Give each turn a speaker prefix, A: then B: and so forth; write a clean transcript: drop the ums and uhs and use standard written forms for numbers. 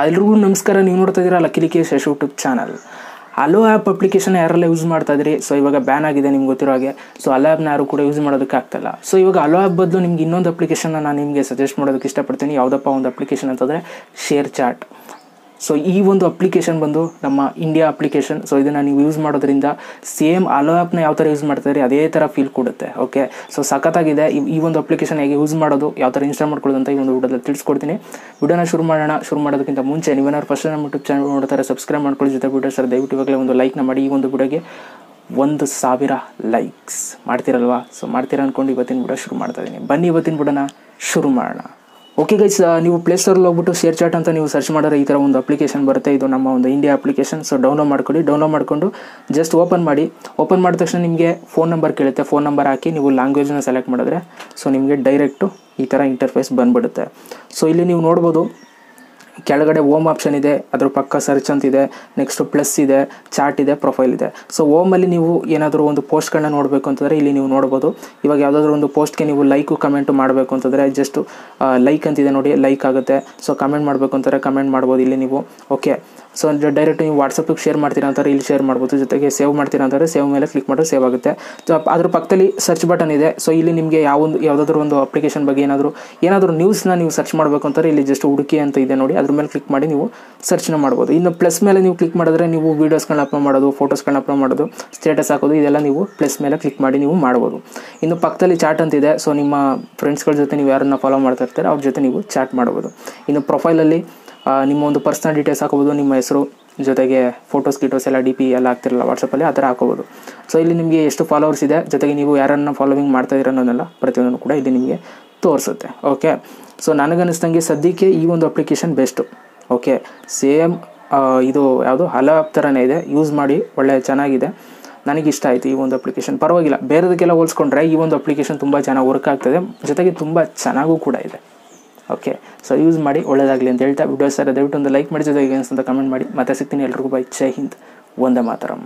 A: ಎಲ್ರಿಗೂ ನಮಸ್ಕಾರ. ನೀವು ನೋಡ್ತಾ ಇದ್ದೀರಾ Lakkesh YouTube channel. Hello app application ಯಾರೆಲ್ಲ ಯೂಸ್ ಮಾಡ್ತಾ ಇದ್ರಿ, ಸೊ ಇವಾಗ ಬ್ಯಾನ್ ಆಗಿದೆ ನಿಮ್ಗೆ ಗೊತ್ತಿರೋ ಹಾಗೆ. ಸೊ ಅಲೋ ಆ್ಯಪ್ನ ಯಾರು ಕೂಡ ಯೂಸ್ ಮಾಡೋದಕ್ಕೆ ಆಗ್ತಾಯಿಲ್ಲ. ಸೊ ಇವಾಗ ಅಲೋ ಆ್ಯಪ್ ಬದಲು ನಿಮ್ಗೆ ಇನ್ನೊಂದು ಅಪ್ಲಿಕೇಶನ್ನ ನಾನು ನಿಮಗೆ ಸಜೆಸ್ಟ್ ಮಾಡೋದಕ್ಕೆ ಇಷ್ಟಪಡ್ತೀನಿ. ಯಾವುದಪ್ಪ ಒಂದು ಅಪ್ಲಿಕೇಶನ್ ಅಂತಂದರೆ ಶೇರ್ ಚಾಟ್. ಸೊ ಈ ಒಂದು ಅಪ್ಲಿಕೇಶನ್ ಬಂದು ನಮ್ಮ ಇಂಡಿಯಾ ಅಪ್ಲಿಕೇಶನ್. ಸೊ ಇದನ್ನು ನೀವು ಯೂಸ್ ಮಾಡೋದ್ರಿಂದ ಸೇಮ್ ಅಲೋ ಆ್ಯಪ್ನ ಯಾವ ಥರ ಯೂಸ್ ಮಾಡ್ತಾಯಿದ್ರಿ ಅದೇ ಥರ ಫೀಲ್ ಕೊಡುತ್ತೆ. ಓಕೆ, ಸೊ ಸಖತ್ತಾಗಿದೆ. ಈ ಒಂದು ಅಪ್ಲಿಕೇಶನ್ ಹೇಗೆ ಯೂಸ್ ಮಾಡೋದು, ಯಾವ ಥರ ಇನ್ಸ್ಟಾಲ್ ಮಾಡ್ಕೊಳ್ಳೋದು ಅಂತ ಈ ಒಂದು ವಿಡಿಯೋದಲ್ಲಿ ತಿಳಿಸ್ಕೊಡ್ತೀನಿ. ವಿಡಿಯೋನ ಶುರು ಮಾಡೋಣ. ಶುರು ಮಾಡೋದಕ್ಕಿಂತ ಮುಂಚೆ ನೀವೇನಾದ್ರು ಫಸ್ಟ್ ನಮ್ಮ ಯೂಟ್ಯೂಬ್ ಚಾನಲ್ ನೋಡ್ತಾರೆ ಸಬ್ಸ್ಕ್ರೈಬ್ ಮಾಡ್ಕೊಳ್ಳಿ. ಜೊತೆ ವಿಡಿಯೋ ಸರ್ ದಯವಿಟ್ಟು ಇವಾಗಲೇ ಒಂದು ಲೈಕ್ನ ಮಾಡಿ. ಈ ಒಂದು ವಿಡಿಯೋಗೆ 1000 ಲೈಕ್ಸ್ ಮಾಡ್ತಿರಲ್ವಾ? ಸೊ ಮಾಡ್ತೀರಾ ಅಂದ್ಕೊಂಡು ಇವತ್ತಿನ ವಿಡಿಯೋ ಶುರು ಮಾಡ್ತಾ ಇದ್ದೀನಿ. ಬನ್ನಿ ಇವತ್ತಿನ ವಿಡಿಯೋನ ಶುರು ಮಾಡೋಣ. ಓಕೆ ಗೈಸ್, ನೀವು ಪ್ಲೇಸ್ಟೋರಲ್ಲಿ ಹೋಗ್ಬಿಟ್ಟು ಶೇರ್ ಚಾಟ್ ಅಂತ ನೀವು ಸರ್ಚ್ ಮಾಡಿದ್ರೆ ಈ ಥರ ಒಂದು ಅಪ್ಲಿಕೇಶನ್ ಬರುತ್ತೆ. ಇದು ನಮ್ಮ ಒಂದು ಇಂಡಿಯಾ ಅಪ್ಲಿಕೇಶನ್. ಸೊ ಡೌನ್ಲೋಡ್ ಮಾಡ್ಕೊಳ್ಳಿ. ಡೌನ್ಲೋಡ್ ಮಾಡಿಕೊಂಡು ಜಸ್ಟ್ ಓಪನ್ ಮಾಡಿ. ಓಪನ್ ಮಾಡಿದ ತಕ್ಷಣ ನಿಮಗೆ ಫೋನ್ ನಂಬರ್ ಕೇಳುತ್ತೆ. ಫೋನ್ ನಂಬರ್ ಹಾಕಿ ನೀವು ಲ್ಯಾಂಗ್ವೇಜ್ನ ಸೆಲೆಕ್ಟ್ ಮಾಡಿದ್ರೆ ಸೊ ನಿಮಗೆ ಡೈರೆಕ್ಟು ಈ ಥರ ಇಂಟರ್ಫೇಸ್ ಬಂದುಬಿಡುತ್ತೆ. ಸೊ ಇಲ್ಲಿ ನೀವು ನೋಡ್ಬೋದು, ಕೆಳಗಡೆ ಹೋಮ್ ಆಪ್ಷನ್ ಇದೆ, ಅದ್ರ ಪಕ್ಕ ಸರ್ಚ್ ಅಂತಿದೆ, ನೆಕ್ಸ್ಟು ಪ್ಲಸ್ ಇದೆ, ಚಾಟ್ ಇದೆ, ಪ್ರೊಫೈಲ್ ಇದೆ. ಸೊ ಹೋಮಲ್ಲಿ ನೀವು ಏನಾದರೂ ಒಂದು ಪೋಸ್ಟ್ಗಳನ್ನ ನೋಡಬೇಕು ಅಂತಂದರೆ ಇಲ್ಲಿ ನೀವು ನೋಡ್ಬೋದು. ಇವಾಗ ಯಾವುದಾದ್ರೂ ಒಂದು ಪೋಸ್ಟ್ಗೆ ನೀವು ಲೈಕು ಕಮೆಂಟು ಮಾಡಬೇಕು ಅಂತಂದರೆ ಜಸ್ಟ್ ಲೈಕ್ ಅಂತಿದೆ ನೋಡಿ, ಲೈಕ್ ಆಗುತ್ತೆ. ಸೊ ಕಮೆಂಟ್ ಮಾಡಬೇಕು ಅಂತಾರೆ ಕಮೆಂಟ್ ಮಾಡ್ಬೋದು ಇಲ್ಲಿ ನೀವು. ಓಕೆ, ಸೊ ಡೈರೆಕ್ಟ್ ನೀವು ವಾಟ್ಸಪ್ಪಿಗೆ ಶೇರ್ ಮಾಡ್ತೀರಾ ಅಂತಾರೆ ಇಲ್ಲಿ ಶೇರ್ ಮಾಡ್ಬೋದು. ಜೊತೆಗೆ ಸೇವ್ ಮಾಡ್ತೀರಾ ಅಂತಾರೆ ಸೇವ್ ಮೇಲೆ ಕ್ಲಿಕ್ ಮಾಡಿದ್ರೆ ಸೇವ್ ಆಗುತ್ತೆ. ಸೊ ಅದ್ರ ಪಕ್ಕದಲ್ಲಿ ಸರ್ಚ್ ಬಟನ್ ಇದೆ. ಸೊ ಇಲ್ಲಿ ನಿಮಗೆ ಯಾವುದಾದ್ರೂ ಒಂದು ಅಪ್ಲಿಕೇಶನ್ ಬಗ್ಗೆ ಏನಾದರೂ ನ್ಯೂಸ್ನ ನೀವು ಸರ್ಚ್ ಮಾಡಬೇಕು ಅಂತಾರೆ ಇಲ್ಲಿ ಜಸ್ಟ್ ಹುಡುಕಿ ಅಂತ ಇದೆ ನೋಡಿ, ಅದ್ರ ಮೇಲೆ ಕ್ಲಿಕ್ ಮಾಡಿ ನೀವು ಸರ್ಚ್ನ ಮಾಡ್ಬೋದು. ಇನ್ನು ಪ್ಲಸ್ ಮೇಲೆ ನೀವು ಕ್ಲಿಕ್ ಮಾಡಿದ್ರೆ ನೀವು ವೀಡಿಯೋಸ್ಗಳನ್ನ ಅಪ್ಲೋಡ್ ಮಾಡೋದು, ಫೋಟೋಸ್ಗಳನ್ನ ಅಪ್ಲೋಡ್ ಮಾಡೋದು, ಸ್ಟೇಟಸ್ ಹಾಕೋದು, ಇದೆಲ್ಲ ನೀವು ಪ್ಲಸ್ ಮೇಲೆ ಕ್ಲಿಕ್ ಮಾಡಿ ನೀವು ಮಾಡ್ಬೋದು. ಇನ್ನು ಪಕ್ಕದಲ್ಲಿ ಚಾಟ್ ಅಂತಿದೆ. ಸೊ ನಿಮ್ಮ ಫ್ರೆಂಡ್ಸ್ಗಳ ಜೊತೆ ನೀವು ಯಾರನ್ನ ಫಾಲೋ ಮಾಡ್ತಾ ಇರ್ತಾರೆ ಅವ್ರ ಜೊತೆ ನೀವು ಚಾಟ್ ಮಾಡ್ಬೋದು. ಇನ್ನು ಪ್ರೊಫೈಲಲ್ಲಿ ನಿಮ್ಮ ಒಂದು ಪರ್ಸ್ನಲ್ ಡೀಟೇಲ್ಸ್ ಹಾಕೋಬೋದು, ನಿಮ್ಮ ಹೆಸರು ಜೊತೆಗೆ ಫೋಟೋಸ್ ಎಲ್ಲ ಡಿ ಪಿ ಎಲ್ಲ ಹಾಕ್ತಿರಲ್ಲ ವಾಟ್ಸಪ್ಪಲ್ಲಿ, ಆ ಥರ ಹಾಕೋಬೋದು. ಸೊ ಇಲ್ಲಿ ನಿಮಗೆ ಎಷ್ಟು ಫಾಲೋವರ್ಸ್ ಇದೆ, ಜೊತೆಗೆ ನೀವು ಯಾರನ್ನ ಫಾಲೋವಿಂಗ್ ಮಾಡ್ತಾ ಇರೋ ಅನ್ನೋದೆಲ್ಲ ಪ್ರತಿಯೊಂದನ್ನು ಕೂಡ ಇಲ್ಲಿ ನಿಮಗೆ ತೋರಿಸುತ್ತೆ. ಓಕೆ, ಸೊ ನನಗನ್ನಿಸ್ದಂಗೆ ಸದ್ಯಕ್ಕೆ ಈ ಒಂದು ಅಪ್ಲಿಕೇಶನ್ ಬೆಸ್ಟು. ಓಕೆ, ಸೇಮ್ ಇದು ಯಾವುದು ಅಲೋ ಆ್ಯಪ್ ಥರನೇ ಇದೆ, ಯೂಸ್ ಮಾಡಿ, ಒಳ್ಳೆ ಚೆನ್ನಾಗಿದೆ. ನನಗಿಷ್ಟ ಆಯಿತು ಈ ಒಂದು ಅಪ್ಲಿಕೇಶನ್. ಪರವಾಗಿಲ್ಲ, ಬೇರೆದಕ್ಕೆಲ್ಲ ಹೋಲಿಸ್ಕೊಂಡ್ರೆ ಈ ಒಂದು ಅಪ್ಲಿಕೇಶನ್ ತುಂಬ ಚೆನ್ನಾಗಿ ವರ್ಕ್ ಆಗ್ತದೆ, ಜೊತೆಗೆ ತುಂಬ ಚೆನ್ನಾಗೂ ಕೂಡ ಇದೆ. ಓಕೆ, ಸೊ ಯೂಸ್ ಮಾಡಿ, ಒಳ್ಳೆಯದಾಗಲಿ ಅಂತ ಹೇಳ್ತಾ ವಿಡಿಯೋ ಸರ್ ದಯವಿಟ್ಟು ಒಂದು ಲೈಕ್ ಮಾಡಿ, ಜೊತೆಗೆ ಅಂತ ಕಮೆಂಟ್ ಮಾಡಿ. ಮತ್ತೆ ಸಿಗ್ತೀನಿ. ಎಲ್ರಿಗೂ ಬೈ. ಜೈ ಹಿಂದ್, ವಂದೇ ಮಾತರಂ.